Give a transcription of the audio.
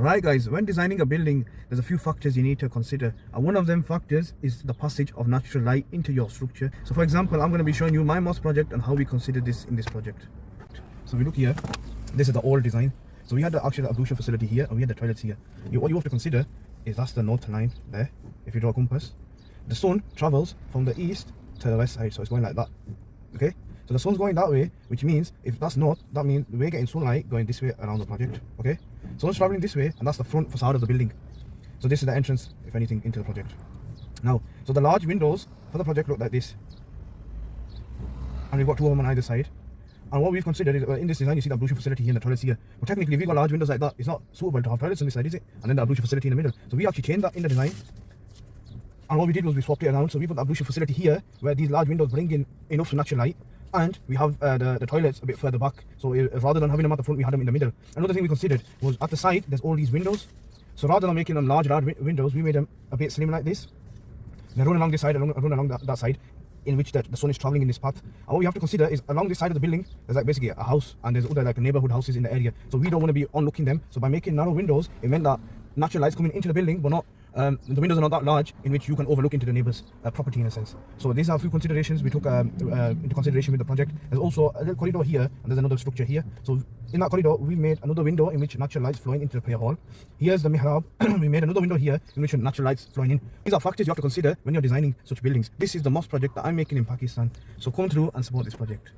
Alright guys, when designing a building, there's a few factors you need to consider. And one of them factors is the passage of natural light into your structure. So for example, I'm going to be showing you my mosque project and how we consider this in this project. So we look here, this is the old design. So we had the actual ablution facility here and we had the toilets here. What you have to consider is that's the north line there, if you draw a compass. The sun travels from the east to the west side, so it's going like that. Okay? So the sun's going that way, which means if that's north, that means we're getting sunlight going this way around the project. Okay? Sun's traveling this way, and that's the front facade of the building. So this is the entrance, if anything, into the project. Now, so the large windows for the project look like this. And we've got two of them on either side. And what we've considered is, in this design, you see the ablution facility here and the toilets here. But technically, if you've got large windows like that, it's not suitable to have toilets on this side, is it? And then the ablution facility in the middle. So we actually changed that in the design. And what we did was we swapped it around. So we put the ablution facility here, where these large windows bring in enough natural light. And we have the toilets a bit further back. So rather than having them at the front, we had them in the middle. Another thing we considered was at the side, there's all these windows. So rather than making them large windows, we made them a bit slim like this. They run along this side, run along that side, in which the sun is traveling in this path. And what we have to consider is along this side of the building, there's like basically a house, and there's other like neighborhood houses in the area. So we don't want to be onlooking them. So by making narrow windows, it meant that natural light's coming into the building, but not the windows are not that large in which you can overlook into the neighbor's property in a sense. So these are a few considerations we took into consideration with the project. There's also a little corridor here, and there's another structure here. So in that corridor, we made another window in which natural light's flowing into the prayer hall. Here's the mihrab. We made another window here in which natural light's flowing in. These are factors you have to consider when you're designing such buildings. This is the mosque project that I'm making in Pakistan. So come through and support this project.